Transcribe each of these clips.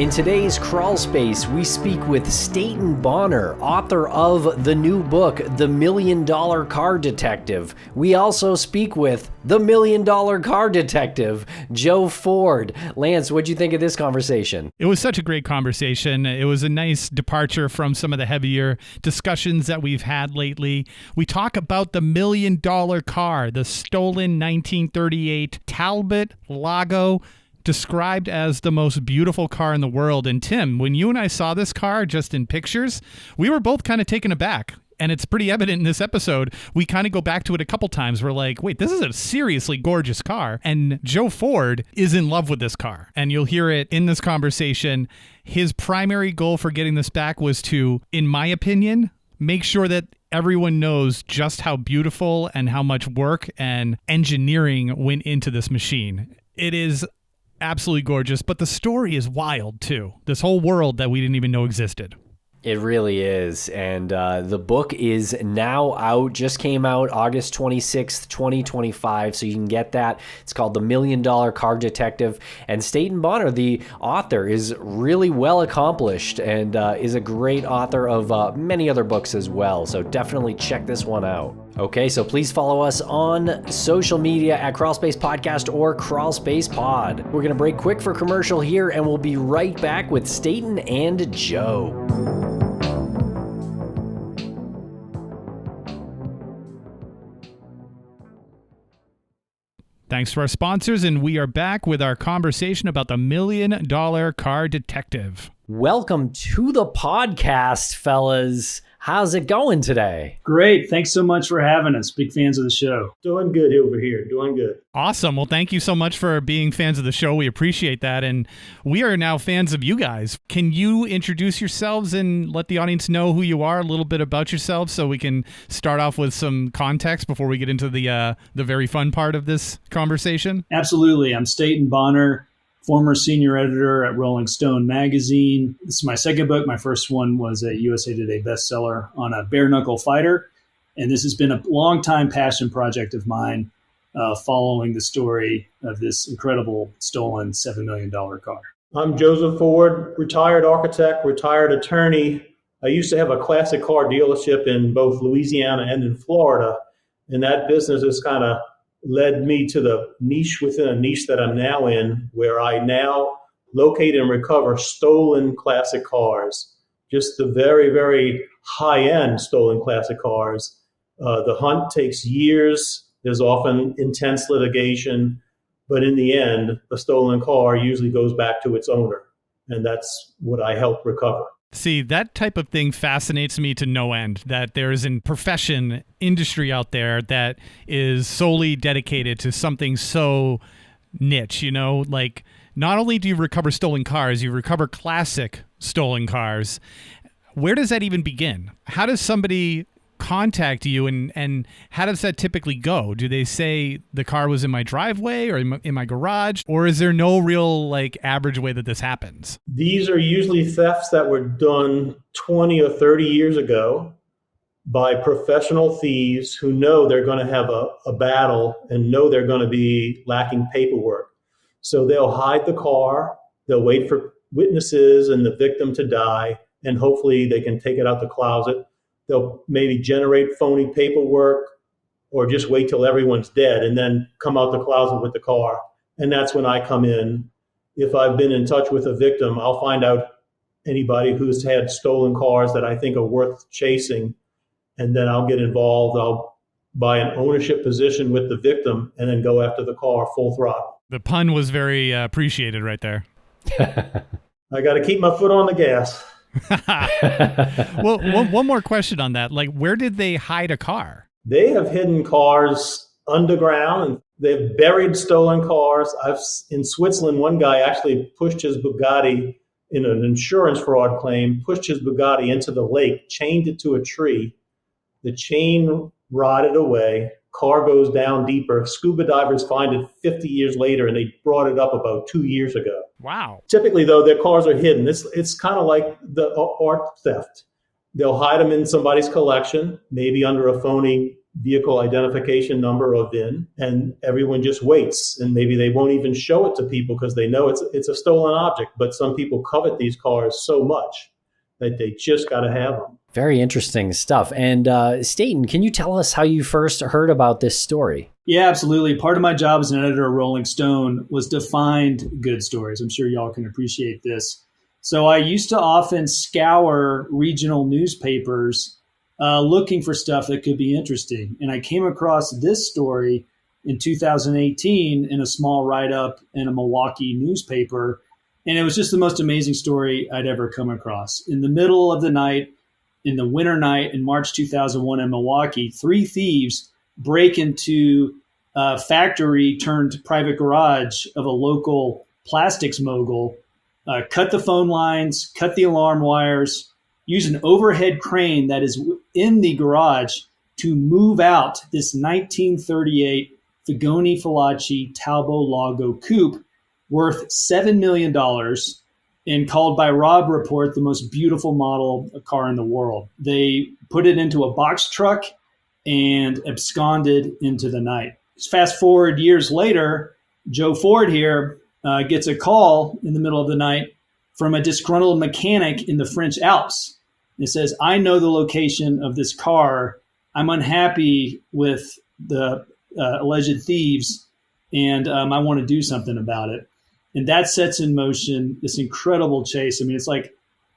In today's Crawlspace, we speak with Stayton Bonner, author of the new book, The $1 Million Car Detective. We also speak with the $1 Million Car Detective, Joe Ford. Lance, what'd you think of this conversation? It was such a great conversation. It was a nice departure from some of the heavier discussions that we've had lately. We talk about the $1 million car, the stolen 1938 Talbot-Lago, described as the most beautiful car in the world. And Tim, when you and I saw this car just in pictures, we were both kind of taken aback. And it's pretty evident in this episode. We kind of go back to it a couple times. We're like, wait, this is a seriously gorgeous car. And Joe Ford is in love with this car. And you'll hear it in this conversation. His primary goal for getting this back was to, in my opinion, make sure that everyone knows just how beautiful and how much work and engineering went into this machine. It is absolutely gorgeous, but the story is wild too. This whole world that we didn't even know existed. It really is. And the book is now out, just came out August 26th, 2025. So you can get that. It's called The $1 Million Car Detective. And Stayton Bonner, the author, is really well accomplished and is a great author of many other books as well. So definitely check this one out. Okay, so please follow us on social media at Crawlspace Podcast or Crawlspace Pod. We're going to break quick for commercial here, and we'll be right back with Stayton and Joe. Thanks to our sponsors, and we are back with our conversation about the $1 Million Car Detective. Welcome to the podcast, fellas. How's it going today? Great. Thanks so much for having us. Big fans of the show. Doing good over here. Doing good. Awesome. Well, thank you so much for being fans of the show. We appreciate that. And we are now fans of you guys. Can you introduce yourselves and let the audience know who you are, a little bit about yourselves, so we can start off with some context before we get into the very fun part of this conversation? Absolutely. I'm Stayton Bonner, former senior editor at Rolling Stone magazine. This is my second book. My first one was a USA Today bestseller on a bare-knuckle fighter. And this has been a long-time passion project of mine, following the story of this incredible stolen $7 million car. I'm Joseph Ford, retired architect, retired attorney. I used to have a classic car dealership in both Louisiana and in Florida. And that business has kind of led me to the niche within a niche that I'm now in, where I now locate and recover stolen classic cars, just the very, very high-end stolen classic cars. The hunt takes years. There's often intense litigation, but in the end, the stolen car usually goes back to its owner, and that's what I help recover. See, that type of thing fascinates me to no end, that there is a profession, industry out there that is solely dedicated to something so niche, you know, like not only do you recover stolen cars, you recover classic stolen cars. Where does that even begin? How does somebody contact you and how does that typically go? Do they say the car was in my driveway or in my garage, or is there no real like average way that this happens? These are usually thefts that were done 20 or 30 years ago by professional thieves who know they're going to have a battle and know they're going to be lacking paperwork. So they'll hide the car, they'll wait for witnesses and the victim to die, and hopefully they can take it out the closet. They'll maybe generate phony paperwork or just wait till everyone's dead and then come out the closet with the car. And that's when I come in. If I've been in touch with a victim, I'll find out anybody who's had stolen cars that I think are worth chasing. And then I'll get involved. I'll buy an ownership position with the victim and then go after the car full throttle. The pun was very appreciated right there. I got to keep my foot on the gas. Well, one more question on that. Like, where did they hide a car? They have hidden cars underground and they've buried stolen cars. In Switzerland, one guy actually pushed his Bugatti in an insurance fraud claim, pushed his Bugatti into the lake, chained it to a tree. The chain rotted away. Car goes down deeper. Scuba divers find it 50 years later, and they brought it up about 2 years ago. Wow. Typically, though, their cars are hidden. It's kind of like the art theft. They'll hide them in somebody's collection, maybe under a phony vehicle identification number or VIN, and everyone just waits. And maybe they won't even show it to people because they know it's a stolen object. But some people covet these cars so much that they just got to have them. Very interesting stuff. And Stayton, can you tell us how you first heard about this story? Yeah, absolutely. Part of my job as an editor of Rolling Stone was to find good stories. I'm sure y'all can appreciate this. So I used to often scour regional newspapers looking for stuff that could be interesting. And I came across this story in 2018 in a small write-up in a Milwaukee newspaper. And it was just the most amazing story I'd ever come across. In the middle of the night, in the winter night in March 2001 in Milwaukee, 3 thieves break into a factory turned private garage of a local plastics mogul, cut the phone lines, cut the alarm wires, use an overhead crane that is in the garage to move out this 1938 Figoni Falaci Talbot-Lago coupe worth $7 million and called by Rob Report the most beautiful model car in the world. They put it into a box truck and absconded into the night. Fast forward years later, Joe Ford here gets a call in the middle of the night from a disgruntled mechanic in the French Alps. It says, I know the location of this car. I'm unhappy with the alleged thieves, and I want to do something about it. And that sets in motion this incredible chase. I mean, it's like,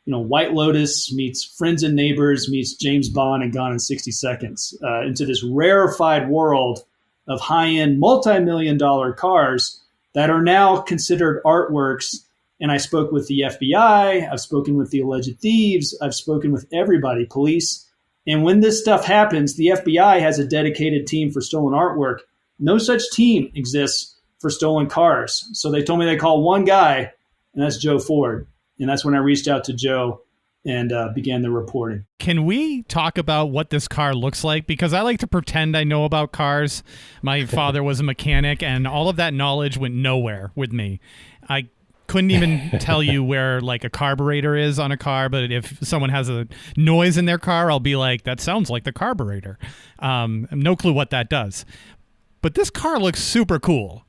White Lotus meets Friends and Neighbors meets James Bond and Gone in 60 Seconds into this rarefied world of high-end multi-million-dollar cars that are now considered artworks. And I spoke with the FBI. I've spoken with the alleged thieves. I've spoken with everybody, police. And when this stuff happens, the FBI has a dedicated team for stolen artwork. No such team exists for stolen cars. So they told me they call one guy, and that's Joe Ford. And that's when I reached out to Joe and began the reporting. Can we talk about what this car looks like? Because I like to pretend I know about cars. My father was a mechanic, and all of that knowledge went nowhere with me. I couldn't even tell you where like a carburetor is on a car, but if someone has a noise in their car, I'll be like, that sounds like the carburetor. No clue what that does. But this car looks super cool.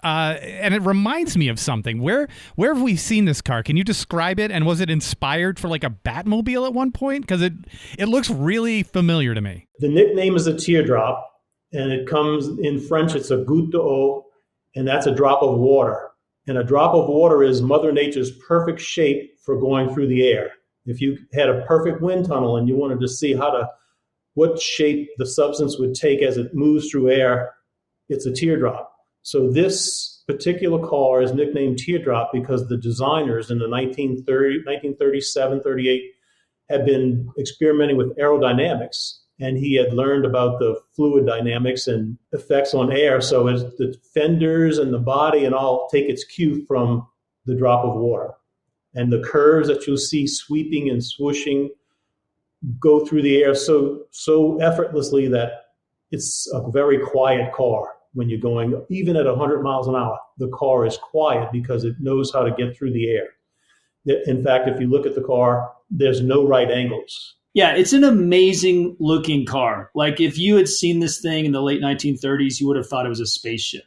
And it reminds me of something. Where have we seen this car? Can you describe it? And was it inspired for like a Batmobile at one point? Because it looks really familiar to me. The nickname is a teardrop, and it comes in French. It's a goutte d'eau, and that's a drop of water. And a drop of water is Mother Nature's perfect shape for going through the air. If you had a perfect wind tunnel and you wanted to see what shape the substance would take as it moves through air, it's a teardrop. So this particular car is nicknamed Teardrop because the designers in the 1937, 38 had been experimenting with aerodynamics, and he had learned about the fluid dynamics and effects on air. So as the fenders and the body and all take its cue from the drop of water. And the curves that you'll see sweeping and swooshing go through the air so effortlessly that it's a very quiet car. When you're going, even at 100 miles an hour, the car is quiet because it knows how to get through the air. In fact, if you look at the car, there's no right angles. Yeah, it's an amazing looking car. Like if you had seen this thing in the late 1930s, you would have thought it was a spaceship.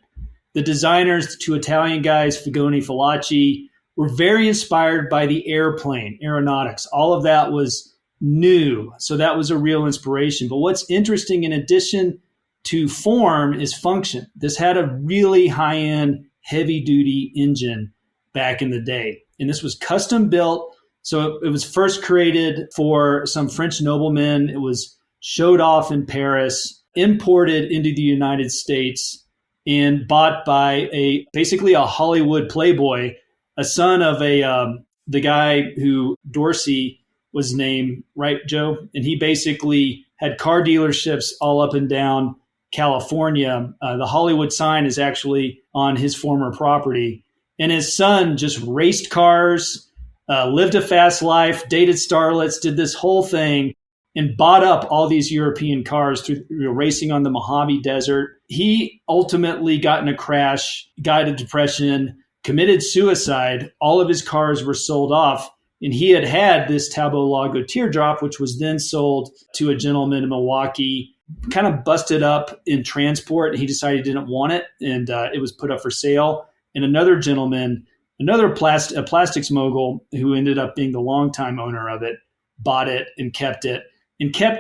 The designers, the 2 Italian guys, Figoni Falaci, were very inspired by the airplane, aeronautics. All of that was new. So that was a real inspiration. But what's interesting, in addition to form, is function. This had a really high-end, heavy-duty engine back in the day. And this was custom built. So it was first created for some French noblemen. It was showed off in Paris, imported into the United States, and bought by basically a Hollywood playboy, a son of the guy who Dorsey was named, right, Joe? And he basically had car dealerships all up and down California. The Hollywood sign is actually on his former property. And his son just raced cars, lived a fast life, dated starlets, did this whole thing, and bought up all these European cars through racing on the Mojave Desert. He ultimately got in a crash, died of depression, committed suicide. All of his cars were sold off. And he had this Talbot-Lago Teardrop, which was then sold to a gentleman in Milwaukee kind of busted up in transport. He decided he didn't want it, and it was put up for sale. And another gentleman, a plastics mogul who ended up being the longtime owner of it, bought it and kept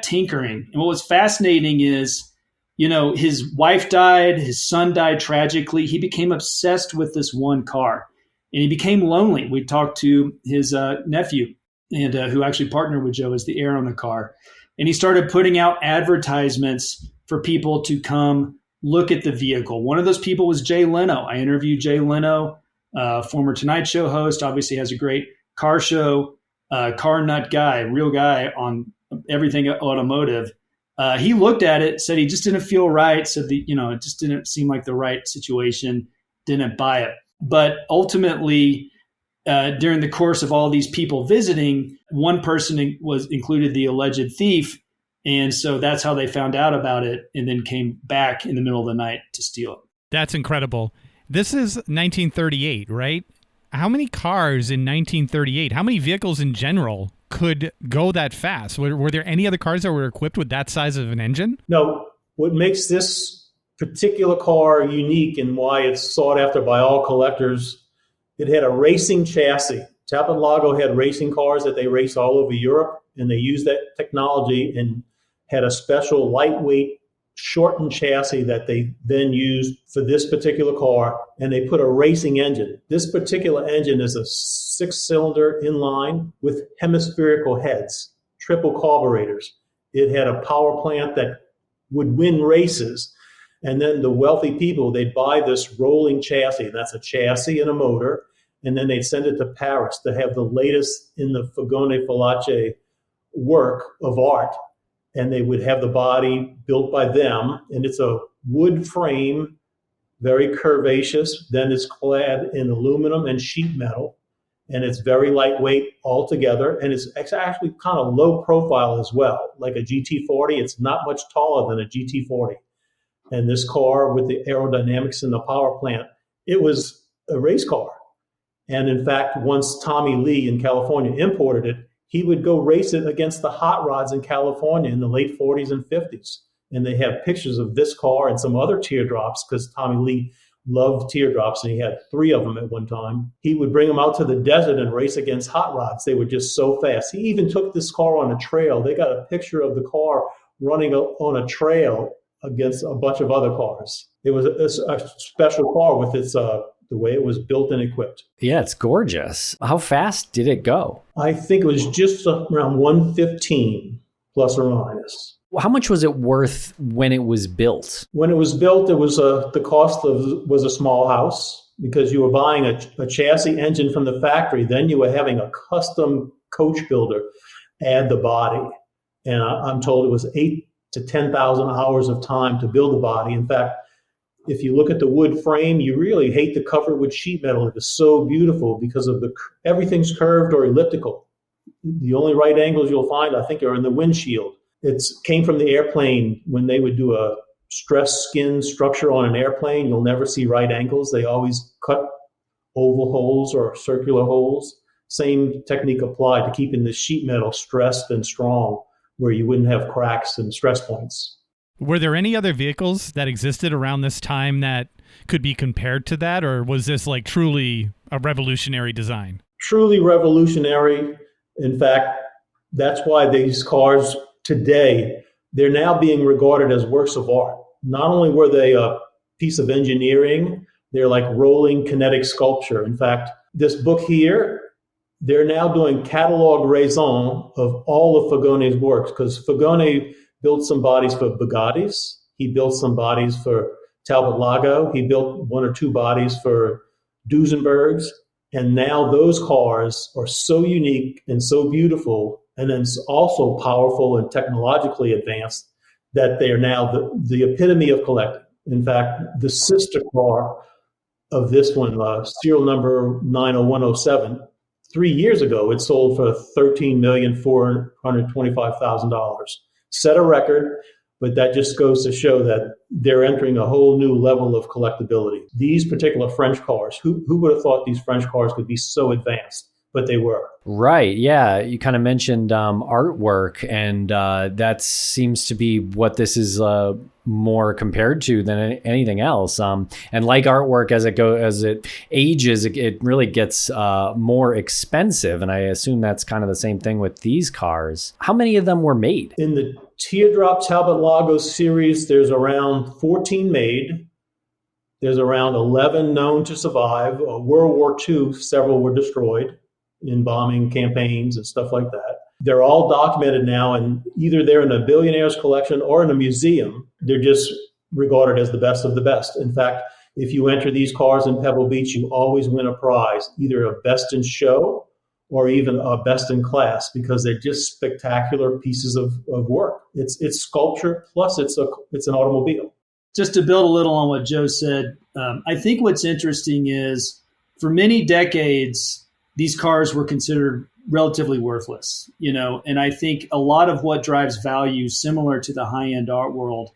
tinkering. And what was fascinating is, his wife died, his son died tragically. He became obsessed with this one car, and he became lonely. We talked to his nephew, and who actually partnered with Joe as the heir on the car. And he started putting out advertisements for people to come look at the vehicle. One of those people was Jay Leno. I interviewed Jay Leno, former Tonight Show host, obviously has a great car show, car nut guy, real guy on everything automotive. He looked at it, said he just didn't feel right, said it just didn't seem like the right situation, didn't buy it. But ultimately, during the course of all these people visiting, one person included the alleged thief. And so that's how they found out about it and then came back in the middle of the night to steal it. That's incredible. This is 1938, right? How many cars in 1938, how many vehicles in general could go that fast? Were there any other cars that were equipped with that size of an engine? No. What makes this particular car unique and why it's sought after by all collectors, it had a racing chassis. Talbot-Lago had racing cars that they race all over Europe, and they used that technology and had a special lightweight, shortened chassis that they then used for this particular car, and they put a racing engine. This particular engine is a 6-cylinder inline with hemispherical heads, triple carburetors. It had a power plant that would win races. And then the wealthy people, they'd buy this rolling chassis. That's a chassis and a motor. And then they'd send it to Paris to have the latest in the Fagone Falace work of art. And they would have the body built by them. And it's a wood frame, very curvaceous. Then it's clad in aluminum and sheet metal. And it's very lightweight altogether. And it's actually kind of low profile as well. Like a GT40, it's not much taller than a GT40. And this car with the aerodynamics and the power plant, it was a race car. And in fact, once Tommy Lee in California imported it, he would go race it against the hot rods in California in the late 40s and 50s. And they have pictures of this car and some other teardrops because Tommy Lee loved teardrops and he had 3 of them at one time. He would bring them out to the desert and race against hot rods. They were just so fast. He even took this car on a trail. They got a picture of the car running on a trail against a bunch of other cars. It was a special car with its the way it was built and equipped. Yeah, it's gorgeous. How fast did it go? I think it was just around 115 plus or minus. How much was it worth when it was built? When it was built, it was the cost was a small house because you were buying a chassis engine from the factory. Then you were having a custom coach builder add the body. And I'm told it was 8,000 to 10,000 hours of time to build the body. In fact, if you look at the wood frame, you really hate to cover it with sheet metal. It is so beautiful because of everything's curved or elliptical. The only right angles you'll find, I think, are in the windshield. It came from the airplane when they would do a stressed skin structure on an airplane. You'll never see right angles. They always cut oval holes or circular holes. Same technique applied to keeping the sheet metal stressed and strong where you wouldn't have cracks and stress points. Were there any other vehicles that existed around this time that could be compared to that, or was this like truly a revolutionary design? Truly revolutionary. In fact, that's why these cars today, they're now being regarded as works of art. Not only were they a piece of engineering, they're like rolling kinetic sculpture. In fact, this book here, they're now doing catalog raison of all of Fagone's works because Fagone built some bodies for Bugattis. He built some bodies for Talbot-Lago. He built 1 or 2 bodies for Duesenbergs. And now those cars are so unique and so beautiful and then also powerful and technologically advanced that they are now the epitome of collecting. In fact, the sister car of this one, serial number 90107, 3 years ago, it sold for $13,425,000. Set a record, but that just goes to show that they're entering a whole new level of collectability. These particular French cars, who would have thought these French cars could be so advanced? but they were. Right. Yeah. You kind of mentioned artwork, and that seems to be what this is more compared to than anything else. And like artwork, as it ages, it really gets more expensive. And I assume that's kind of the same thing with these cars. How many of them were made? In the Teardrop Talbot-Lago series, there's around 14 made. There's around 11 known to survive. World War II, several were destroyed in bombing campaigns and stuff like that. They're all documented now, and either they're in a billionaire's collection or in a museum. They're just regarded as the best of the best. In fact, if you enter these cars in Pebble Beach, you always win a prize, either a best in show or even a best in class, because they're just spectacular pieces of work. It's sculpture, plus it's an automobile. Just to build a little on what Joe said, I think what's interesting is for many decades, these cars were considered relatively worthless, and I think a lot of what drives value, similar to the high-end art world,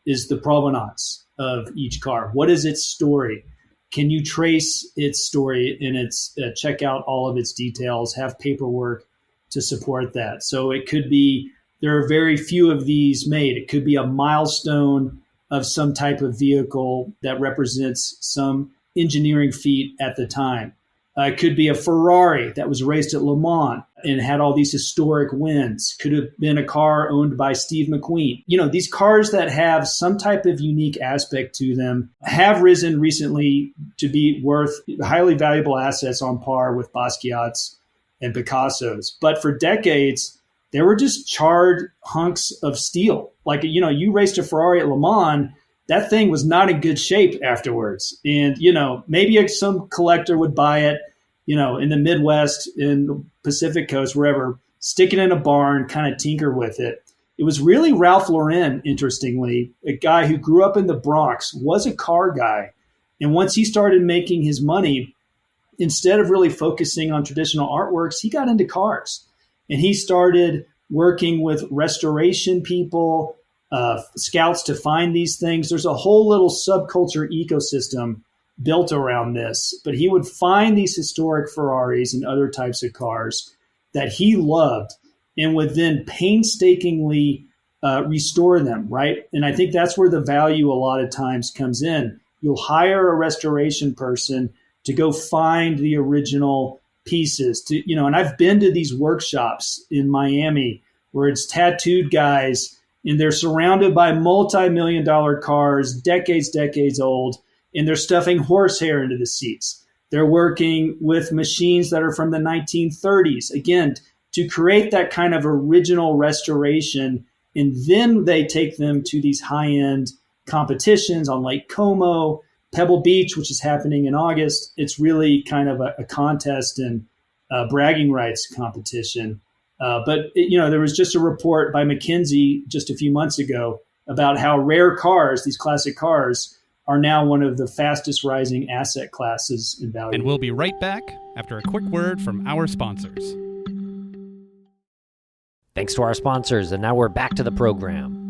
is the provenance of each car. What is its story? Can you trace its story and check out all of its details, have paperwork to support that? So it could be, there are very few of these made. It could be a milestone of some type of vehicle that represents some engineering feat at the time. It could be a Ferrari that was raced at Le Mans and had all these historic wins. Could have been a car owned by Steve McQueen. These cars that have some type of unique aspect to them have risen recently to be worth highly valuable assets on par with Basquiat's and Picasso's. But for decades, they were just charred hunks of steel. Like, you raced a Ferrari at Le Mans, that thing was not in good shape afterwards. And, maybe some collector would buy it, in the Midwest, in the Pacific Coast, wherever, stick it in a barn, kind of tinker with it. It was really Ralph Lauren, interestingly, a guy who grew up in the Bronx, was a car guy. And once he started making his money, instead of really focusing on traditional artworks, he got into cars. And he started working with restoration people, scouts to find these things. There's a whole little subculture ecosystem built around this. But he would find these historic Ferraris and other types of cars that he loved and would then painstakingly restore them, right? And I think that's where the value a lot of times comes in. You'll hire a restoration person to go find the original pieces, and I've been to these workshops in Miami where it's tattooed guys and they're surrounded by multi-million-dollar cars, decades old, and they're stuffing horsehair into the seats. They're working with machines that are from the 1930s, again, to create that kind of original restoration. And then they take them to these high-end competitions on Lake Como, Pebble Beach, which is happening in August. It's really kind of a contest and bragging rights competition. But there was just a report by McKinsey just a few months ago about how rare cars, these classic cars, are now one of the fastest rising asset classes in value. And we'll be right back after a quick word from our sponsors. Thanks to our sponsors, and now we're back to the program.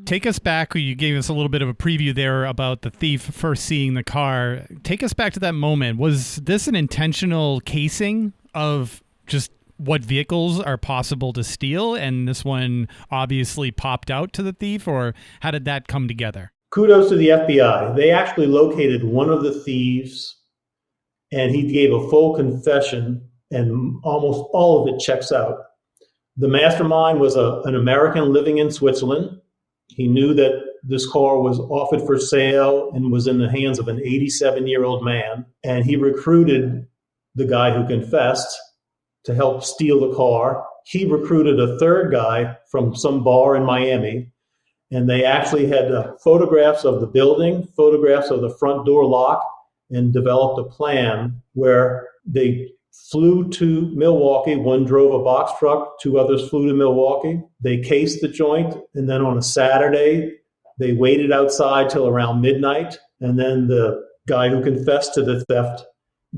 Take us back. You gave us a little bit of a preview there about the thief first seeing the car. Take us back to that moment. Was this an intentional casing of just what vehicles are possible to steal, and this one obviously popped out to the thief, or how did that come together? Kudos to the FBI. They actually located one of the thieves, and he gave a full confession, and almost all of it checks out. The mastermind was an American living in Switzerland. He knew that this car was offered for sale and was in the hands of an 87-year-old man, and he recruited the guy who confessed to help steal the car. He recruited a third guy from some bar in Miami, and they actually had photographs of the building, photographs of the front door lock, and developed a plan where they flew to Milwaukee. One drove a box truck, two others flew to Milwaukee. They cased the joint, and then on a Saturday, they waited outside till around midnight, and then the guy who confessed to the theft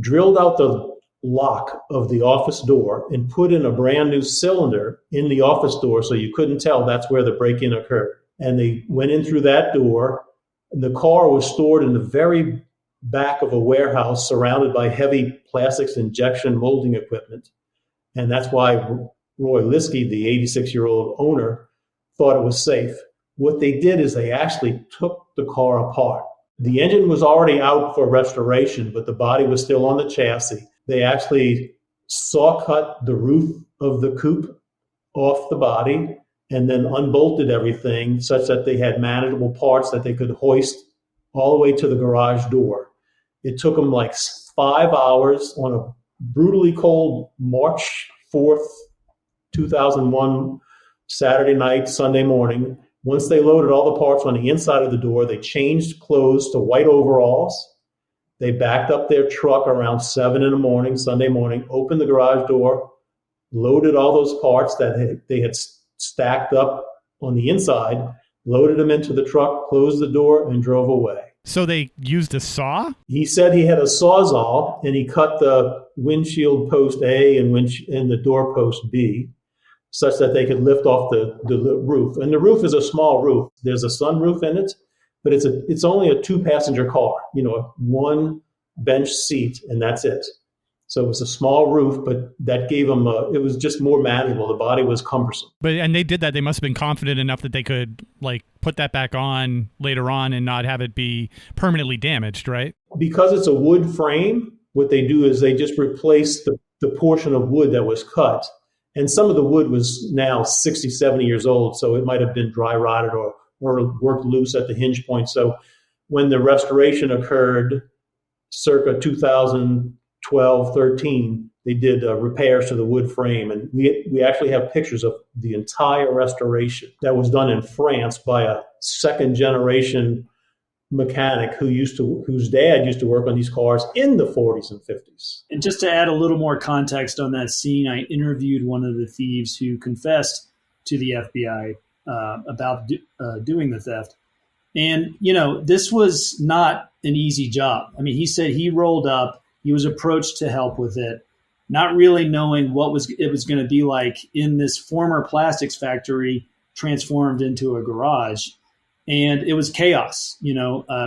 drilled out the lock of the office door and put in a brand new cylinder in the office door so you couldn't tell that's where the break-in occurred. And they went in through that door, and the car was stored in the very back of a warehouse surrounded by heavy plastics injection molding equipment. And that's why Roy Liskey, the 86-year-old owner, thought it was safe. What they did is they actually took the car apart. The engine was already out for restoration, but the body was still on the chassis. They actually saw cut the roof of the coupe off the body and then unbolted everything such that they had manageable parts that they could hoist all the way to the garage door. It took them like 5 hours on a brutally cold March 4th, 2001, Saturday night, Sunday morning. Once they loaded all the parts on the inside of the door, they changed clothes to white overalls. They backed up their truck around 7 in the morning, Sunday morning, opened the garage door, loaded all those parts that they had stacked up on the inside, loaded them into the truck, closed the door, and drove away. So they used a saw? He said he had a Sawzall, and he cut the windshield post A and the door post B, such that they could lift off the roof. And the roof is a small roof. There's a sunroof in it, but it's only a 2-passenger car, one bench seat, and that's it. So it was a small roof, but that gave them it was just more manageable. The body was cumbersome. And they did that. They must have been confident enough that they could put that back on later on and not have it be permanently damaged, right? Because it's a wood frame, what they do is they just replace the portion of wood that was cut. And some of the wood was now 60, 70 years old, so it might have been dry rotted or worked loose at the hinge point. So when the restoration occurred circa 2012, 13, they did repairs to the wood frame. And we actually have pictures of the entire restoration that was done in France by a second-generation mechanic whose dad used to work on these cars in the 40s and 50s. And just to add a little more context on that scene, I interviewed one of the thieves who confessed to the FBI about doing the theft. And, this was not an easy job. I mean, he said he rolled up, he was approached to help with it, not really knowing what it was going to be like in this former plastics factory transformed into a garage. And it was chaos,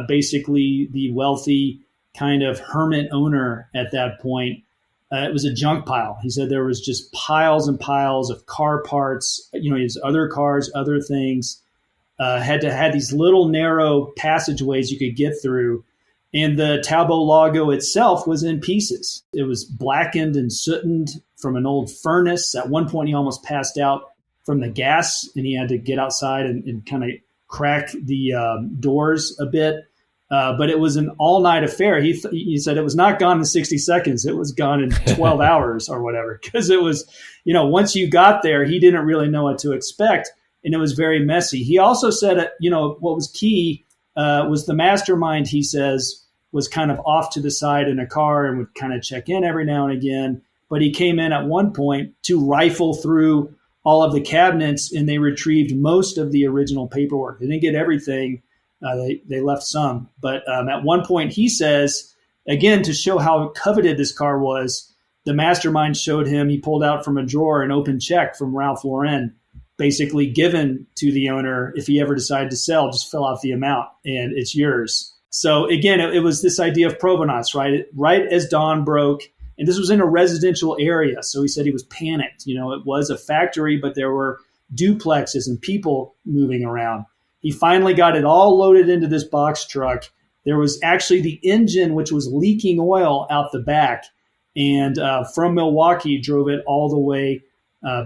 basically the wealthy kind of hermit owner at that point. It was a junk pile. He said there was just piles and piles of car parts, his other cars, other things, had these little narrow passageways you could get through. And the Talbot-Lago itself was in pieces. It was blackened and sootened from an old furnace. At one point, he almost passed out from the gas, and he had to get outside and kind of crack the doors a bit. But it was an all-night affair. He said it was not gone in 60 seconds. It was gone in 12 hours or whatever, because it was, once you got there, he didn't really know what to expect, and it was very messy. He also said, what was key was the mastermind, he says, was kind of off to the side in a car and would kind of check in every now and again. But he came in at one point to rifle through all of the cabinets, and they retrieved most of the original paperwork. They didn't get everything. They left some. But at one point, he says, again, to show how coveted this car was, the mastermind showed him, he pulled out from a drawer an open check from Ralph Lauren, basically given to the owner. If he ever decided to sell, just fill out the amount and it's yours. So again, it was this idea of provenance, right? Right as dawn broke. And this was in a residential area. So he said he was panicked. It was a factory, but there were duplexes and people moving around. He finally got it all loaded into this box truck. There was actually the engine, which was leaking oil out the back. And from Milwaukee, drove it all the way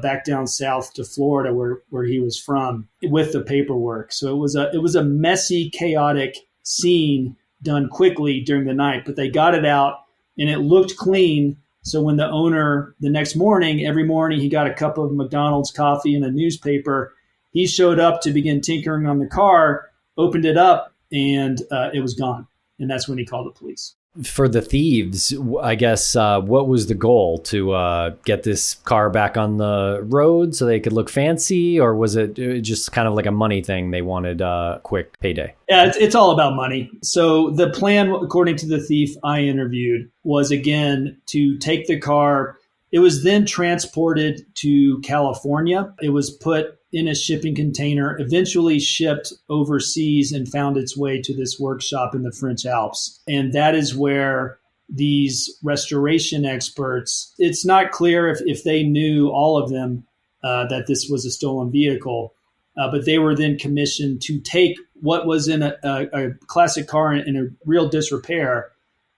back down south to Florida, where he was from, with the paperwork. So it was a messy, chaotic scene done quickly during the night. But they got it out. And it looked clean. So when the owner, the next morning, every morning he got a cup of McDonald's coffee and a newspaper, he showed up to begin tinkering on the car, opened it up, and it was gone. And that's when he called the police. For the thieves, I guess, what was the goal? To get this car back on the road so they could look fancy? Or was it just kind of like a money thing? They wanted a quick payday? Yeah, it's all about money. So the plan, according to the thief I interviewed, was, again, to take the car It was then transported to California. It was put in a shipping container, eventually shipped overseas and found its way to this workshop in the French Alps. And that is where these restoration experts, it's not clear if they knew, all of them, that this was a stolen vehicle, but they were then commissioned to take what was in a classic car in a real disrepair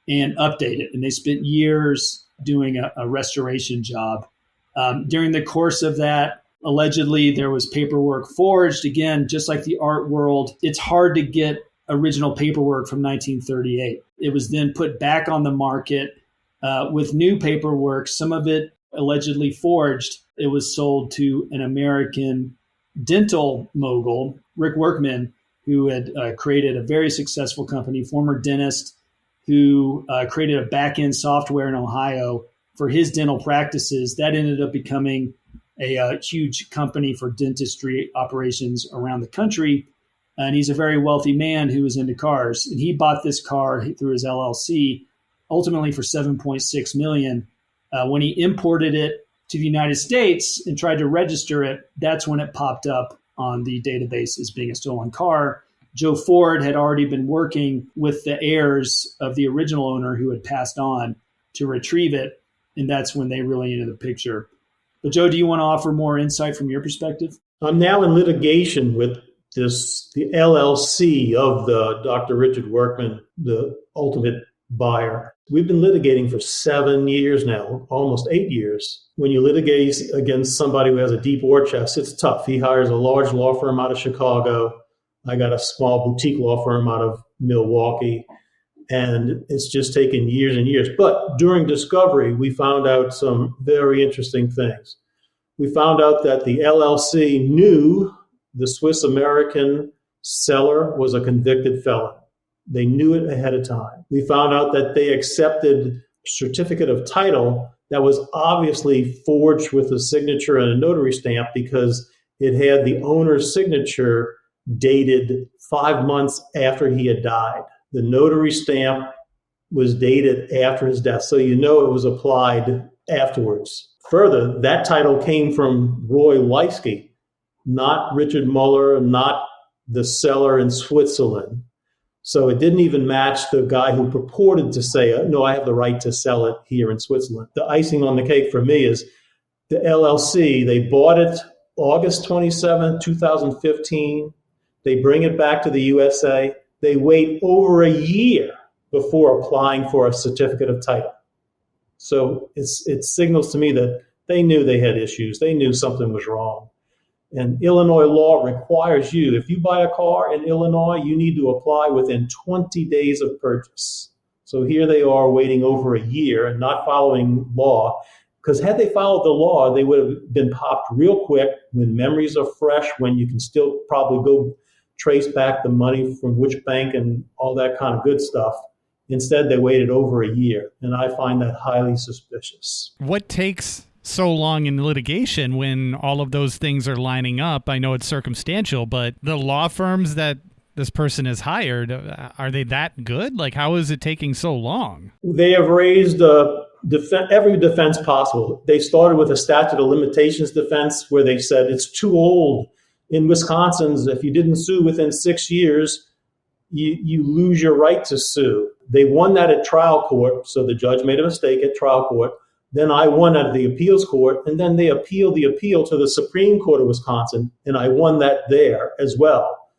and update it. And they spent years doing a restoration job. During the course of that, allegedly, there was paperwork forged. Again, just like the art world, it's hard to get original paperwork from 1938. It was then put back on the market with new paperwork, some of it allegedly forged. It was sold to an American dental mogul, Rick Workman, who had created a very successful company, former dentist, who created a back-end software in Ohio for his dental practices. That ended up becoming a huge company for dentistry operations around the country. And he's a very wealthy man who was into cars. And he bought this car through his LLC, ultimately for $7.6 million. When he imported it to the United States and tried to register it, that's when it popped up on the database as being a stolen car. Joe Ford had already been working with the heirs of the original owner who had passed on to retrieve it. And that's when they really entered the picture. But Joe, do you want to offer more insight from your perspective? I'm now in litigation with the LLC of the Dr. Richard Workman, the ultimate buyer. We've been litigating for 7 years now, almost 8 years. When you litigate against somebody who has a deep war chest, it's tough. He hires a large law firm out of Chicago. I got a small boutique law firm out of Milwaukee. And it's just taken years and years. But during discovery, we found out some very interesting things. We found out that the LLC knew the Swiss-American seller was a convicted felon. They knew it ahead of time. We found out that they accepted a certificate of title that was obviously forged with a signature and a notary stamp because it had the owner's signature dated 5 months after he had died. The notary stamp was dated after his death, so you know it was applied afterwards. Further, that title came from Roy Leisky, not Richard Muller, not the seller in Switzerland. So it didn't even match the guy who purported to say, no, I have the right to sell it here in Switzerland. The icing on the cake for me is the LLC. They bought it August 27, 2015. They bring it back to the USA. They wait over a year before applying for a certificate of title. So it signals to me that they knew they had issues. They knew something was wrong. And Illinois law requires you, if you buy a car in Illinois, you need to apply within 20 days of purchase. So here they are waiting over a year and not following law. Because had they followed the law, they would have been popped real quick when memories are fresh, when you can still probably go trace back the money from which bank and all that kind of good stuff. Instead, they waited over a year, and I find that highly suspicious. What takes so long in litigation when all of those things are lining up? I know it's circumstantial, but the law firms that this person has hired, are they that good? Like, how is it taking so long? They have raised every defense possible. They started with a statute of limitations defense where they said it's too old. In Wisconsin, if you didn't sue within 6 years, you lose your right to sue. They won that at trial court, so the judge made a mistake at trial court. Then I won at the appeals court, and then they appealed the appeal to the Supreme Court of Wisconsin, and I won that there as well.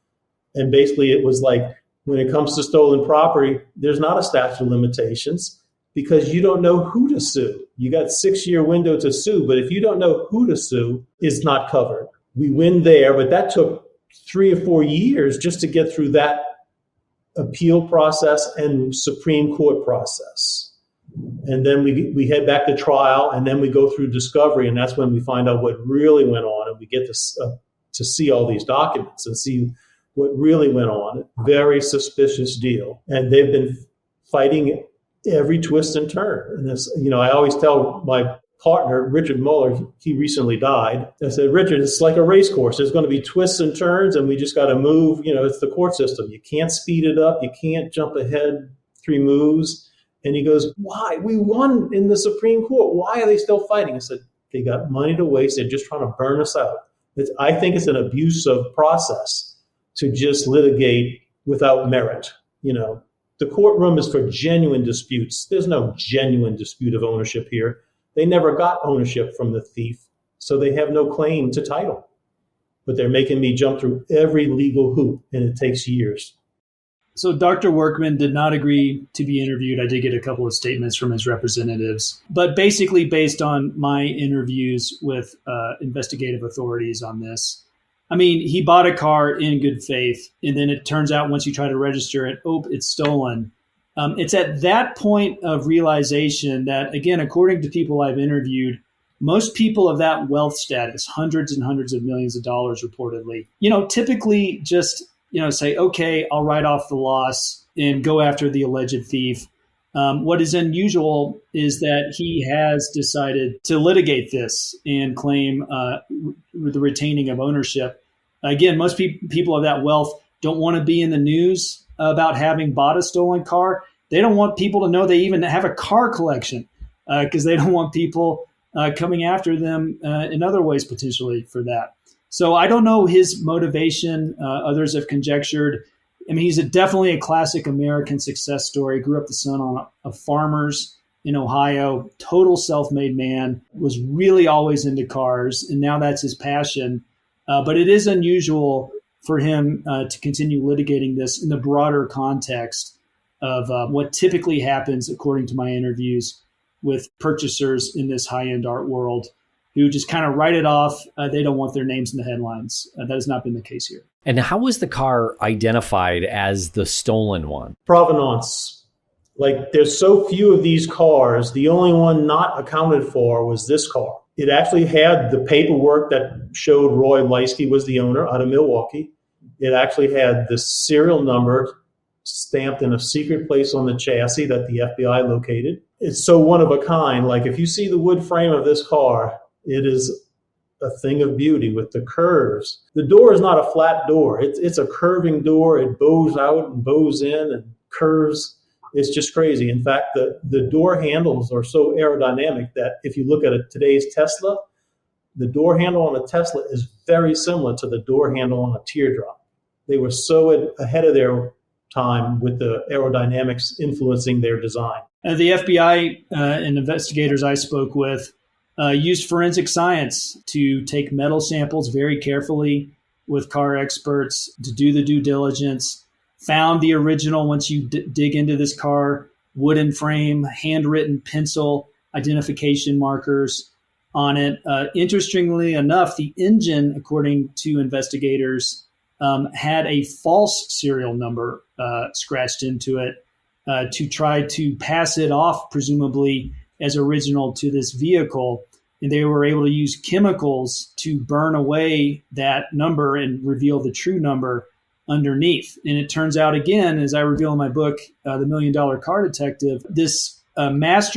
And basically it was like, when it comes to stolen property, there's not a statute of limitations because you don't know who to sue. You got 6-year window to sue, but if you don't know who to sue, it's not covered. We win there, but that took 3 or 4 years just to get through that appeal process and Supreme Court process. And then we head back to trial, and then we go through discovery, and that's when we find out what really went on, and we get to see all these documents and see what really went on. Very suspicious deal. And they've been fighting every twist and turn. And this, I always tell my partner, Richard Muller, he recently died. I said, Richard, it's like a race course. There's going to be twists and turns, and we just got to move. It's the court system. You can't speed it up. You can't jump ahead 3 moves. And he goes, why? We won in the Supreme Court. Why are they still fighting? I said, they got money to waste. They're just trying to burn us out. I think it's an abusive process to just litigate without merit. The courtroom is for genuine disputes. There's no genuine dispute of ownership here. They never got ownership from the thief, so they have no claim to title. But they're making me jump through every legal hoop, and it takes years. So Dr. Workman did not agree to be interviewed. I did get a couple of statements from his representatives, but basically based on my interviews with investigative authorities on this. I mean, he bought a car in good faith, and then it turns out once you try to register it, it's stolen. It's at that point of realization that, again, according to people I've interviewed, most people of that wealth status, hundreds and hundreds of millions of dollars reportedly, typically just say, okay, I'll write off the loss and go after the alleged thief. What is unusual is that he has decided to litigate this and claim the retaining of ownership. Again, most people of that wealth don't want to be in the news about having bought a stolen car. They don't want people to know they even have a car collection because they don't want people coming after them in other ways potentially for that. So I don't know his motivation. Others have conjectured. I mean, he's definitely a classic American success story. Grew up the son of farmers in Ohio, total self-made man, was really always into cars, and now that's his passion. But it is unusual for him to continue litigating this in the broader context of what typically happens, according to my interviews, with purchasers in this high-end art world who just kind of write it off. They don't want their names in the headlines. That has not been the case here. And how was the car identified as the stolen one? Provenance. Like, there's so few of these cars. The only one not accounted for was this car. It actually had the paperwork that showed Roy Leisky was the owner out of Milwaukee. It actually had the serial number stamped in a secret place on the chassis that the FBI located. It's so one of a kind. Like, if you see the wood frame of this car, it is a thing of beauty with the curves. The door is not a flat door. It's a curving door. It bows out and bows in and curves. It's just crazy. In fact, the door handles are so aerodynamic that if you look at today's Tesla, the door handle on a Tesla is very similar to the door handle on a teardrop. They were so ahead of their time with the aerodynamics influencing their design. The FBI and investigators I spoke with used forensic science to take metal samples very carefully with car experts to do the due diligence, found the original, once you dig into this car, wooden frame, handwritten pencil identification markers on it. Interestingly enough, the engine, according to investigators, had a false serial number scratched into it to try to pass it off, presumably as original to this vehicle. And they were able to use chemicals to burn away that number and reveal the true number underneath. And it turns out, again, as I reveal in my book, The $1 Million Car Detective, this alleged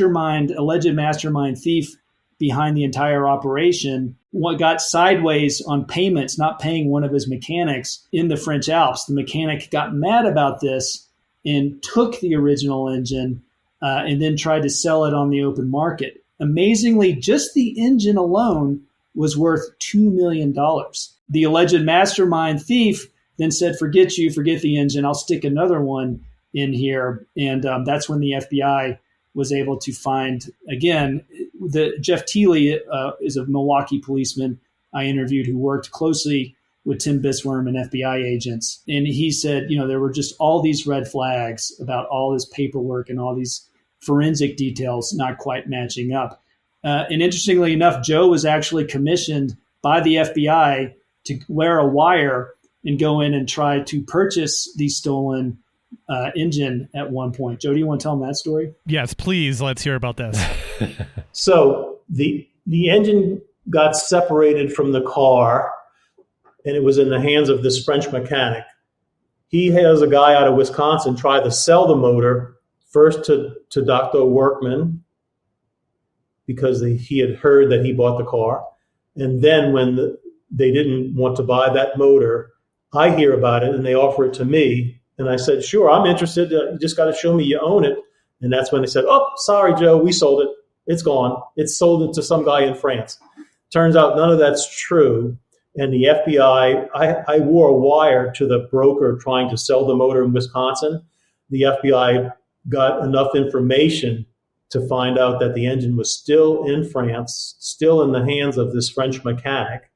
mastermind thief behind the entire operation, what got sideways on payments, not paying one of his mechanics in the French Alps. The mechanic got mad about this and took the original engine and then tried to sell it on the open market. Amazingly, just the engine alone was worth $2 million. The alleged mastermind thief then said, forget the engine, I'll stick another one in here. And that's when the FBI was able to find, again, Jeff Teeley is a Milwaukee policeman I interviewed who worked closely with Tim Bisworm and FBI agents. And he said, there were just all these red flags about all this paperwork and all these forensic details not quite matching up. And interestingly enough, Joe was actually commissioned by the FBI to wear a wire and go in and try to purchase the stolen engine at one point. Joe, do you want to tell him that story? Yes, please. Let's hear about this. So the engine got separated from the car, and it was in the hands of this French mechanic. He has a guy out of Wisconsin try to sell the motor first to Dr. Workman because he had heard that he bought the car. And then when they didn't want to buy that motor, I hear about it and they offer it to me. And I said, sure, I'm interested. You just got to show me you own it. And that's when they said, oh, sorry, Joe, we sold it. It's gone. It's sold it to some guy in France. Turns out none of that's true. And the FBI, I wore a wire to the broker trying to sell the motor in Wisconsin. The FBI got enough information to find out that the engine was still in France, still in the hands of this French mechanic.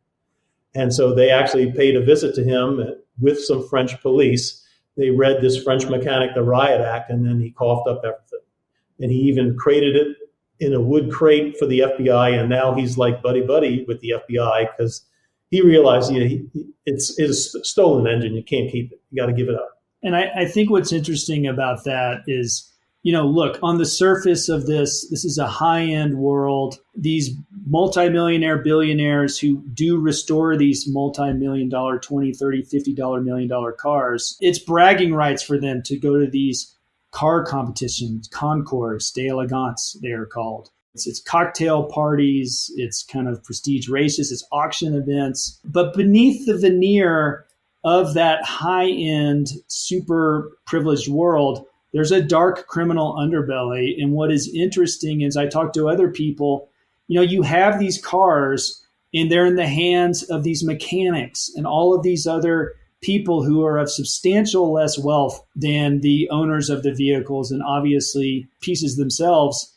And so they actually paid a visit to him with some French police. They read this French mechanic, the Riot Act, and then he coughed up everything. And he even crated it in a wood crate for the FBI, and now he's like buddy-buddy with the FBI because he realized it's a stolen engine. You can't keep it. You got to give it up. And I think what's interesting about that is, look, on the surface of this is a high-end world. These multimillionaire billionaires who do restore these multi-million-dollar, $20, $30, $50 million cars, it's bragging rights for them to go to these car competitions, concours, d'elegance, they are called. It's cocktail parties, it's kind of prestige races, it's auction events. But beneath the veneer of that high-end, super privileged world, there's a dark criminal underbelly. And what is interesting is I talk to other people, you have these cars and they're in the hands of these mechanics and all of these other people who are of substantial less wealth than the owners of the vehicles and obviously pieces themselves.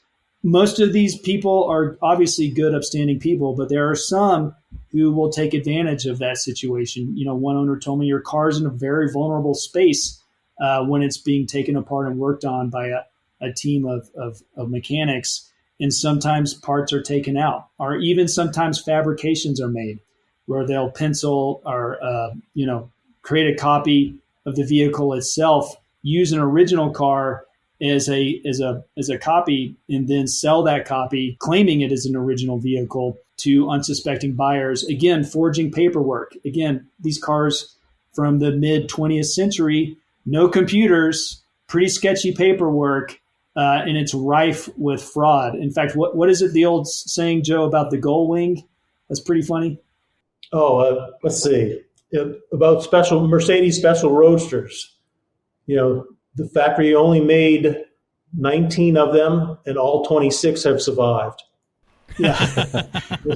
Most of these people are obviously good, upstanding people, but there are some who will take advantage of that situation. One owner told me your car's in a very vulnerable space when it's being taken apart and worked on by a team of mechanics. And sometimes parts are taken out, or even sometimes fabrications are made where they'll pencil or, create a copy of the vehicle itself, use an original car as a copy, and then sell that copy, claiming it as an original vehicle to unsuspecting buyers. Again, forging paperwork. Again, these cars from the mid 20th century, no computers, pretty sketchy paperwork, and it's rife with fraud. In fact, what is it, the old saying, Joe, about the gull wing? That's pretty funny. Let's see. About Mercedes special roadsters. The factory only made 19 of them, and all 26 have survived. Yeah.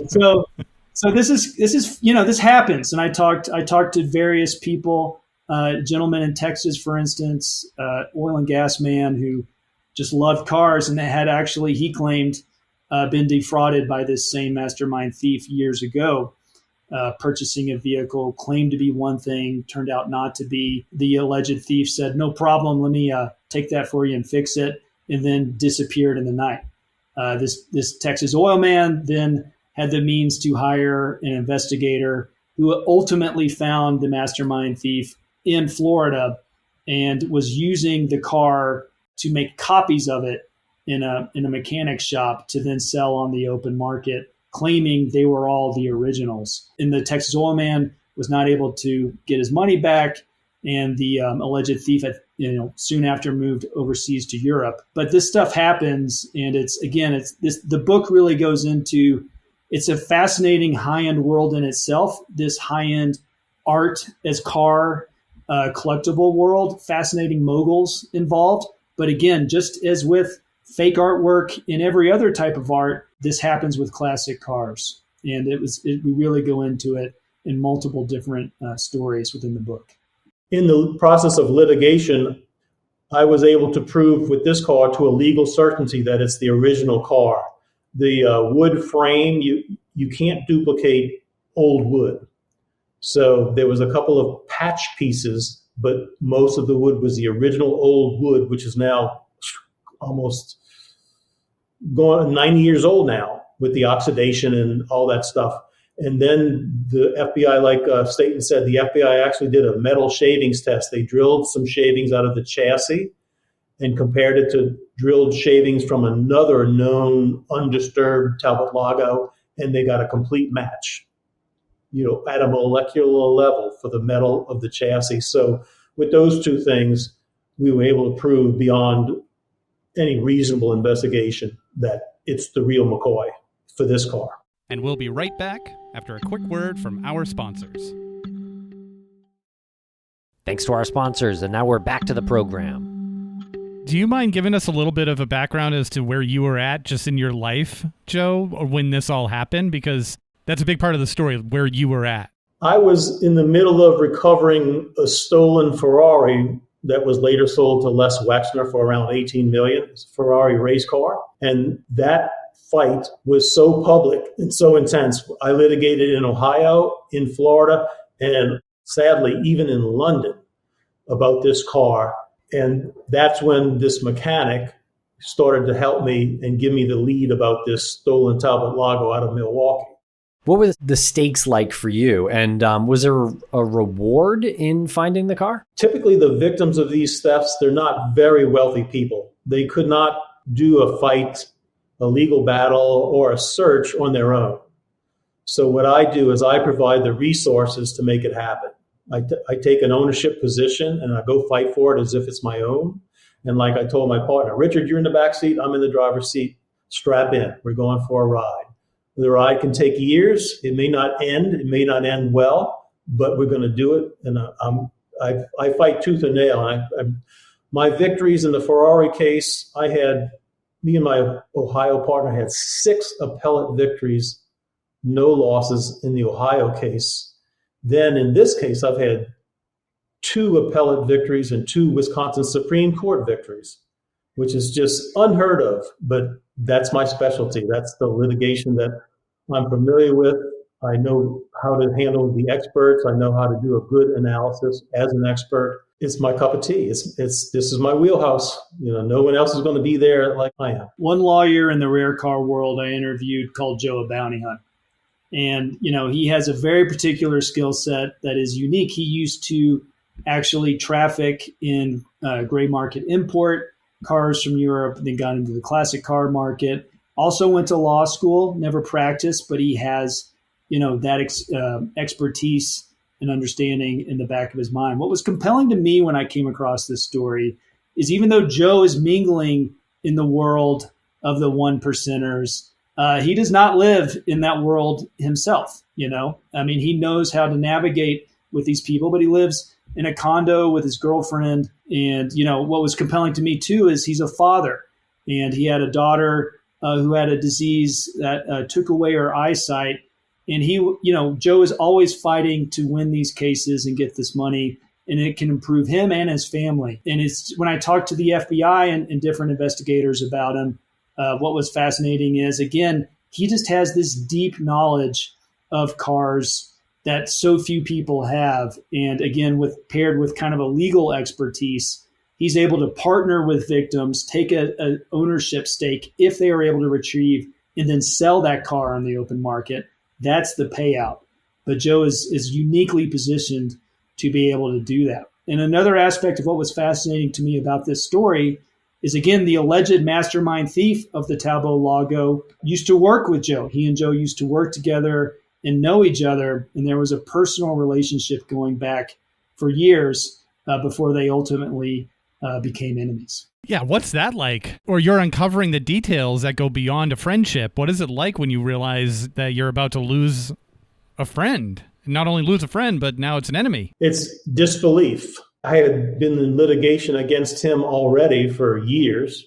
So this is happens. And I talked to various people, gentlemen in Texas, for instance, oil and gas man who just loved cars, and had actually, he claimed, been defrauded by this same mastermind thief years ago. Purchasing a vehicle, claimed to be one thing, turned out not to be. The alleged thief said, no problem, let me take that for you and fix it, and then disappeared in the night. This Texas oil man then had the means to hire an investigator who ultimately found the mastermind thief in Florida and was using the car to make copies of it in a mechanic shop to then sell on the open market, claiming they were all the originals. And the Texas oil man was not able to get his money back, and the alleged thief had, soon after moved overseas to Europe. But this stuff happens, and the book really goes into, it's a fascinating high-end world in itself, this high-end art as car collectible world, fascinating moguls involved. But again, just as with fake artwork in every other type of art, this happens with classic cars. And we really go into it in multiple different stories within the book. In the process of litigation, I was able to prove with this car to a legal certainty that it's the original car. The wood frame, you can't duplicate old wood. So there was a couple of patch pieces, but most of the wood was the original old wood, which is now almost going 90 years old now with the oxidation and all that stuff. And then the FBI, like Stayton said, the FBI actually did a metal shavings test. They drilled some shavings out of the chassis and compared it to drilled shavings from another known undisturbed Talbot-Lago, and they got a complete match, at a molecular level for the metal of the chassis. So with those two things, we were able to prove beyond any reasonable investigation that it's the real McCoy for this car. And we'll be right back after a quick word from our sponsors. Thanks to our sponsors, and now we're back to the program. Do you mind giving us a little bit of a background as to where you were at just in your life, Joe, or when this all happened? Because that's a big part of the story, where you were at. I was in the middle of recovering a stolen Ferrari that was later sold to Les Wexner for around $18 million. It's a Ferrari race car. And that fight was so public and so intense. I litigated in Ohio, in Florida, and sadly, even in London about this car. And that's when this mechanic started to help me and give me the lead about this stolen Talbot-Lago out of Milwaukee. What were the stakes like for you? And was there a reward in finding the car? Typically, the victims of these thefts, they're not very wealthy people. They could not do a fight, a legal battle, or a search on their own. So what I do is I provide the resources to make it happen. I take an ownership position and I go fight for it as if it's my own. And like I told my partner, Richard, you're in the back seat, I'm in the driver's seat. Strap in. We're going for a ride. The ride can take years. It may not end. It may not end well, but we're going to do it. And I fight tooth and nail. My victories in the Ferrari case, me and my Ohio partner had 6 appellate victories, no losses in the Ohio case. Then in this case, I've had 2 appellate victories and 2 Wisconsin Supreme Court victories, which is just unheard of. But that's my specialty. That's the litigation that I'm familiar with. I know how to handle the experts. I know how to do a good analysis as an expert. It's my cup of tea. This is my wheelhouse. No one else is going to be there like I am. One lawyer in the rare car world I interviewed called Joe a bounty hunter. And, he has a very particular skill set that is unique. He used to actually traffic in gray market import cars from Europe, then got into the classic car market. Also went to law school, never practiced, but he has, that expertise and understanding in the back of his mind. What was compelling to me when I came across this story is even though Joe is mingling in the world of the 1%ers, he does not live in that world himself. He knows how to navigate with these people, but he lives in a condo with his girlfriend. And, what was compelling to me too is he's a father and he had a daughter who had a disease that took away her eyesight. And Joe is always fighting to win these cases and get this money, and it can improve him and his family. And it's when I talked to the FBI and different investigators about him, what was fascinating is, again, he just has this deep knowledge of cars that so few people have. And again, paired with kind of a legal expertise, he's able to partner with victims, take a ownership stake if they are able to retrieve, and then sell that car on the open market. That's the payout. But Joe is uniquely positioned to be able to do that. And another aspect of what was fascinating to me about this story is, again, the alleged mastermind thief of the Talbot-Lago used to work with Joe. He and Joe used to work together and know each other. And there was a personal relationship going back for years before they ultimately became enemies. Yeah, what's that like? Or you're uncovering the details that go beyond a friendship. What is it like when you realize that you're about to lose a friend? Not only lose a friend, but now it's an enemy. It's disbelief. I had been in litigation against him already for years.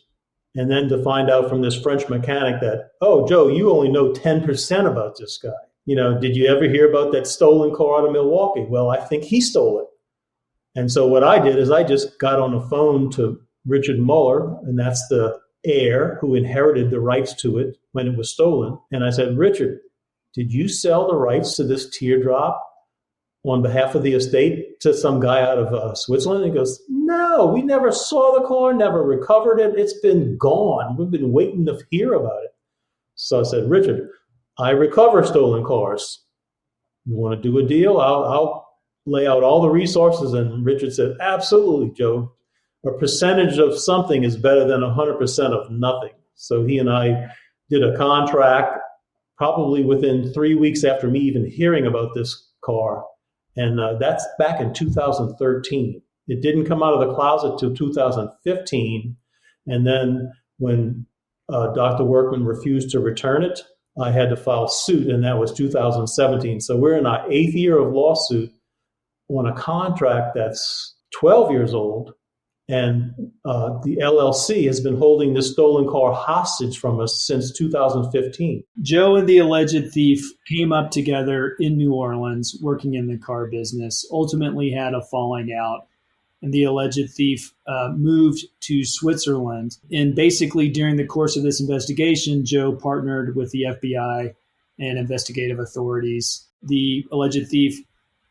And then to find out from this French mechanic that, oh, Joe, you only know 10% about this guy. Did you ever hear about that stolen car out of Milwaukee? Well, I think he stole it. And so what I did is I just got on the phone to Richard Muller, and that's the heir who inherited the rights to it when it was stolen. And I said, Richard, did you sell the rights to this teardrop on behalf of the estate to some guy out of Switzerland? And he goes, no, we never saw the car, never recovered it. It's been gone. We've been waiting to hear about it. So I said, Richard, I recover stolen cars. You want to do a deal? I'll lay out all the resources. And Richard said, absolutely, Joe. A percentage of something is better than 100% of nothing. So he and I did a contract probably within 3 weeks after me even hearing about this car. And that's back in 2013. It didn't come out of the closet till 2015. And then when Dr. Workman refused to return it, I had to file suit, and that was 2017. So we're in our 8th year of lawsuit on a contract that's 12 years old And the LLC has been holding this stolen car hostage from us since 2015. Joe and the alleged thief came up together in New Orleans, working in the car business, ultimately had a falling out. And the alleged thief moved to Switzerland. And basically, during the course of this investigation, Joe partnered with the FBI and investigative authorities. The alleged thief,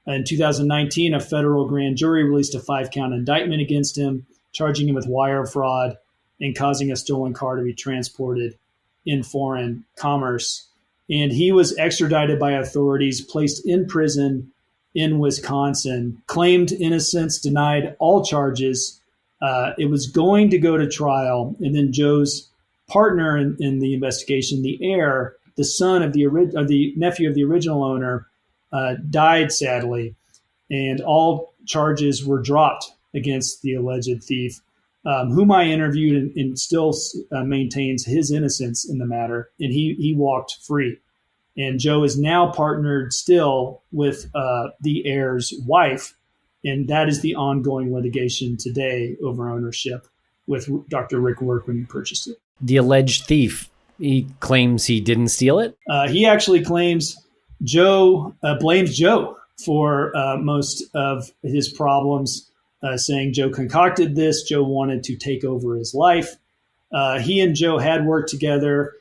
in 2019, a federal grand jury released a 5-count indictment against him, charging him with wire fraud and causing a stolen car to be transported in foreign commerce. And he was extradited by authorities, placed in prison in Wisconsin, claimed innocence, denied all charges. It was going to go to trial. And then Joe's partner in the investigation, the heir, the son of the nephew of the original owner, died sadly, and all charges were dropped against the alleged thief, whom I interviewed and still maintains his innocence in the matter, and he walked free. And Joe is now partnered still with the heir's wife, and that is the ongoing litigation today over ownership with Dr. Rick Work when he purchased it. The alleged thief, he claims he didn't steal it? He actually claims Joe blames Joe for most of his problems, saying Joe concocted this. Joe wanted to take over his life. He and Joe had worked together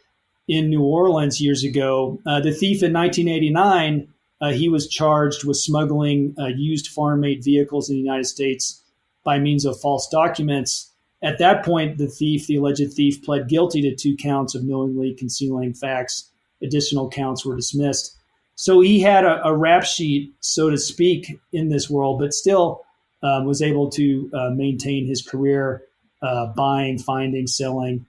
in New Orleans years ago. The thief in 1989, he was charged with smuggling used farm-made vehicles in the United States by means of false documents. At that point, the alleged thief, pled guilty to 2 counts of knowingly concealing facts. Additional counts were dismissed. So he had a rap sheet, so to speak, in this world, but still was able to maintain his career buying, finding, selling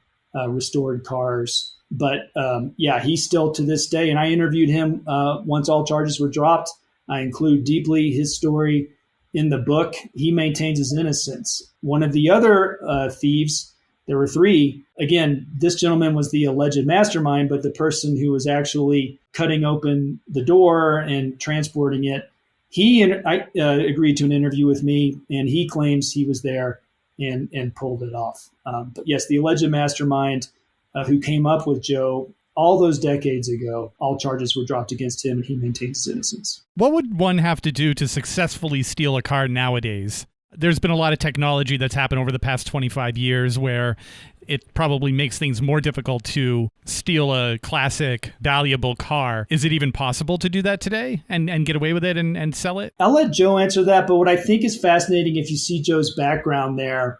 restored cars. But he's still to this day. And I interviewed him once all charges were dropped. I include deeply his story in the book. He maintains his innocence. One of the other thieves, there were 3. Again, this gentleman was the alleged mastermind, but the person who was actually cutting open the door and transporting it, he agreed to an interview with me, and he claims he was there and pulled it off. But yes, the alleged mastermind who came up with Joe all those decades ago, all charges were dropped against him, and he maintains his innocence. What would one have to do to successfully steal a car nowadays? There's been a lot of technology that's happened over the past 25 years where it probably makes things more difficult to steal a classic, valuable car. Is it even possible to do that today and get away with it and sell it? I'll let Joe answer that, but what I think is fascinating, if you see Joe's background there,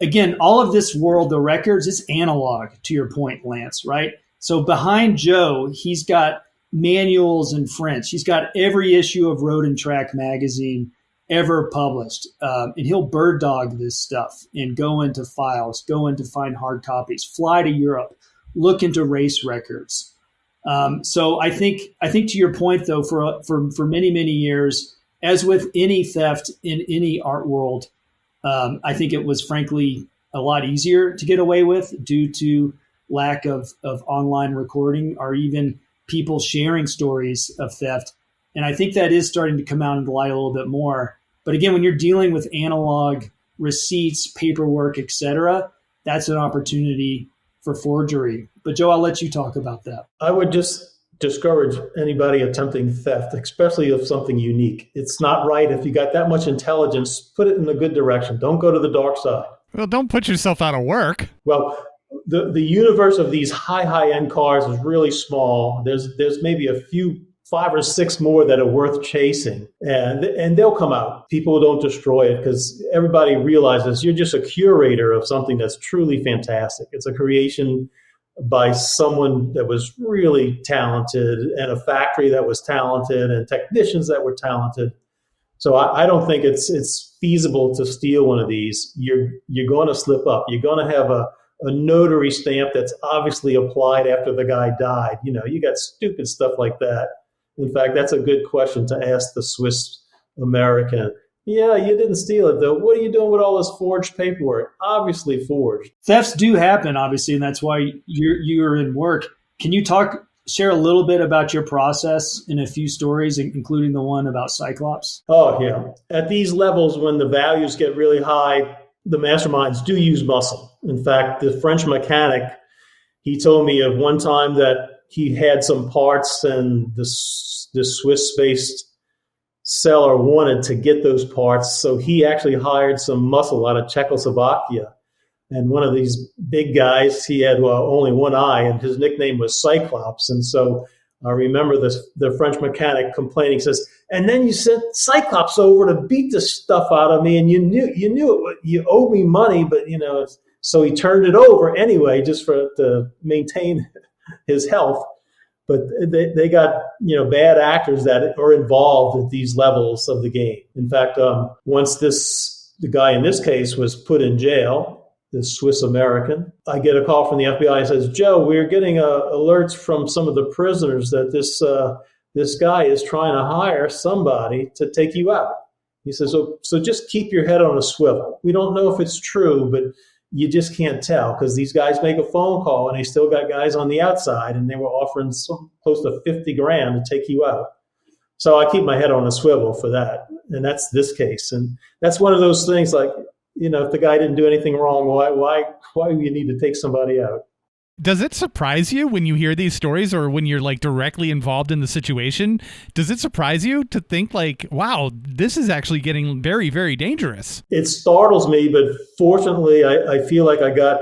again, all of this world, the records, it's analog, to your point, Lance, right? So behind Joe, he's got manuals in French. He's got every issue of Road and Track magazine ever published. And he'll bird dog this stuff and go into files, go into find hard copies, fly to Europe, look into race records. So I think to your point, though, for many, many years, as with any theft in any art world, I think it was frankly a lot easier to get away with due to lack of online recording or even people sharing stories of theft. And I think that is starting to come out in the light a little bit more. But again, when you're dealing with analog receipts, paperwork, etc., that's an opportunity for forgery. But Joe, I'll let you talk about that. I would just discourage anybody attempting theft, especially of something unique. It's not right. If you got that much intelligence, put it in the good direction. Don't go to the dark side. Well, don't put yourself out of work. Well, the universe of these high-end cars is really small. There's maybe a few, 5 or 6 more that are worth chasing, and they'll come out. People don't destroy it because everybody realizes you're just a curator of something that's truly fantastic. It's a creation by someone that was really talented and a factory that was talented and technicians that were talented. So I don't think it's feasible to steal one of these. You're going to slip up. You're going to have a notary stamp that's obviously applied after the guy died. You got stupid stuff like that. In fact, that's a good question to ask the Swiss American. Yeah, you didn't steal it, though. What are you doing with all this forged paperwork? Obviously forged. Thefts do happen, obviously, and that's why you're in work. Can you share a little bit about your process in a few stories, including the one about Cyclops? Oh, yeah. At these levels, when the values get really high, the masterminds do use muscle. In fact, the French mechanic, he told me of one time that he had some parts and this Swiss-based seller wanted to get those parts. So he actually hired some muscle out of Czechoslovakia. And one of these big guys, he had only one eye, and his nickname was Cyclops. And so I remember the French mechanic complaining, says, and then you sent Cyclops over to beat the stuff out of me, and you knew you owed me money, but so he turned it over anyway, just to maintain his health. But they got bad actors that are involved at these levels of the game. In fact, once the guy in this case was put in jail, this Swiss American, I get a call from the FBI and says, Joe, we're getting alerts from some of the prisoners that this guy is trying to hire somebody to take you out. He says, so just keep your head on a swivel. We don't know if it's true, but you just can't tell because these guys make a phone call and they still got guys on the outside and they were offering close to $50,000 to take you out. So I keep my head on a swivel for that. And that's this case. And that's one of those things like, if the guy didn't do anything wrong, why do you need to take somebody out? Does it surprise you when you hear these stories or when you're like directly involved in the situation? Does it surprise you to think like, wow, this is actually getting very, very dangerous? It startles me, but fortunately, I feel like I got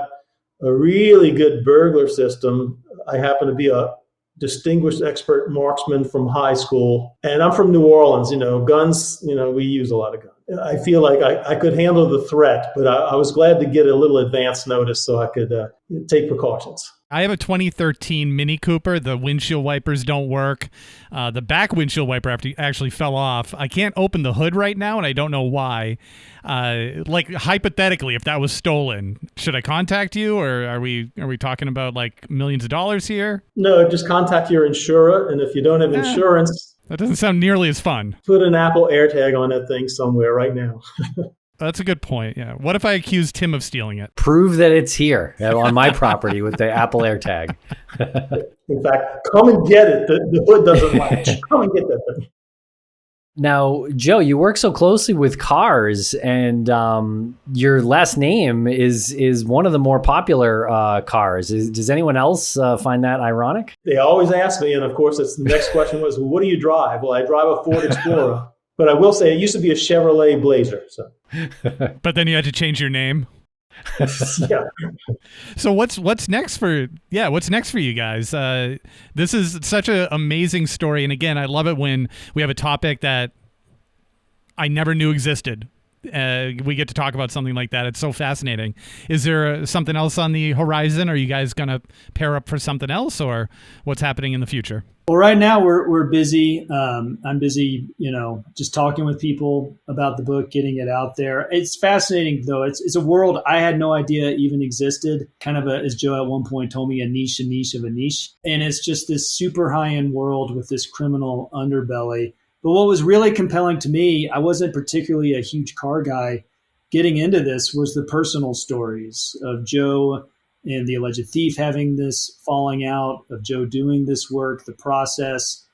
a really good burglar system. I happen to be a distinguished expert marksman from high school, and I'm from New Orleans. Guns, we use a lot of guns. I feel like I could handle the threat, but I was glad to get a little advance notice so I could take precautions. I have a 2013 Mini Cooper. The windshield wipers don't work. The back windshield wiper actually fell off. I can't open the hood right now, and I don't know why. Hypothetically, if that was stolen, should I contact you, or are we talking about like millions of dollars here? No, just contact your insurer, and if you don't have insurance... That doesn't sound nearly as fun. Put an Apple AirTag on that thing somewhere right now. That's a good point, yeah. What if I accuse Tim of stealing it? Prove that it's here on my property with the Apple AirTag. In fact, come and get it. The hood doesn't latch. Come and get that thing. Now, Joe, you work so closely with cars, and your last name is one of the more popular cars. Does anyone else find that ironic? They always ask me, and of course, the next question was, well, what do you drive? Well, I drive a Ford Explorer, but I will say it used to be a Chevrolet Blazer. So. But then you had to change your name. Yeah. So what's next for you guys? This is such an amazing story, and again, I love it when we have a topic that I never knew existed. We get to talk about something like that. It's so fascinating. Is there something else on the horizon? Are you guys gonna pair up for something else, or what's happening in the future? Well, right now we're busy. I'm busy, just talking with people about the book, getting it out there. It's fascinating, though. It's a world I had no idea even existed. Kind of as Joe at one point told me, a niche of a niche. And it's just this super high-end world with this criminal underbelly. But what was really compelling to me, I wasn't particularly a huge car guy. Getting into this was the personal stories of Joe and the alleged thief having this falling out, of Joe doing this work, the process,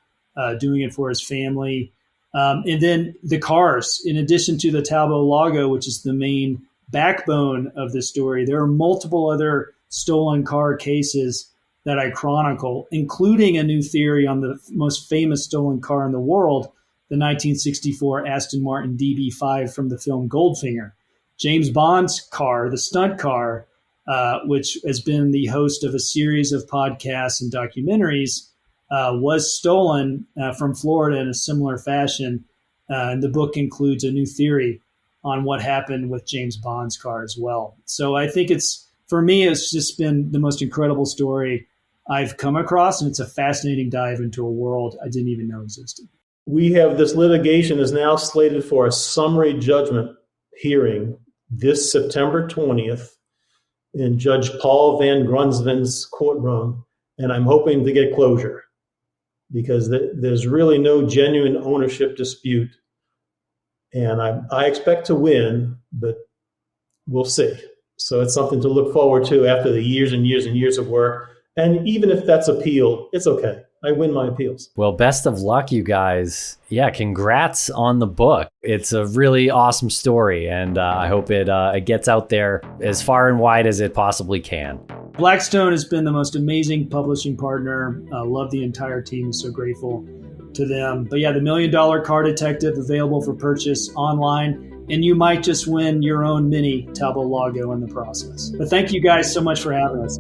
doing it for his family. And then the cars, in addition to the Talbot-Lago, which is the main backbone of the story, there are multiple other stolen car cases that I chronicle, including a new theory on the most famous stolen car in the world, the 1964 Aston Martin DB5 from the film Goldfinger. James Bond's car, the stunt car, which has been the host of a series of podcasts and documentaries, was stolen from Florida in a similar fashion. And the book includes a new theory on what happened with James Bond's car as well. So I think for me, it's just been the most incredible story I've come across, and it's a fascinating dive into a world I didn't even know existed. We have this litigation is now slated for a summary judgment hearing this September 20th. In Judge Paul Van Grunsven's courtroom, and I'm hoping to get closure because there's really no genuine ownership dispute, and I expect to win, but we'll see. So it's something to look forward to after the years and years and years of work, and even if that's appealed, it's okay. I win my appeals. Well, best of luck, you guys. Yeah, congrats on the book. It's a really awesome story, and I hope it gets out there as far and wide as it possibly can. Blackstone has been the most amazing publishing partner. I love the entire team. So grateful to them. But yeah, the $1 Million Car Detective available for purchase online, and you might just win your own mini Talbot-Lago in the process. But thank you guys so much for having us.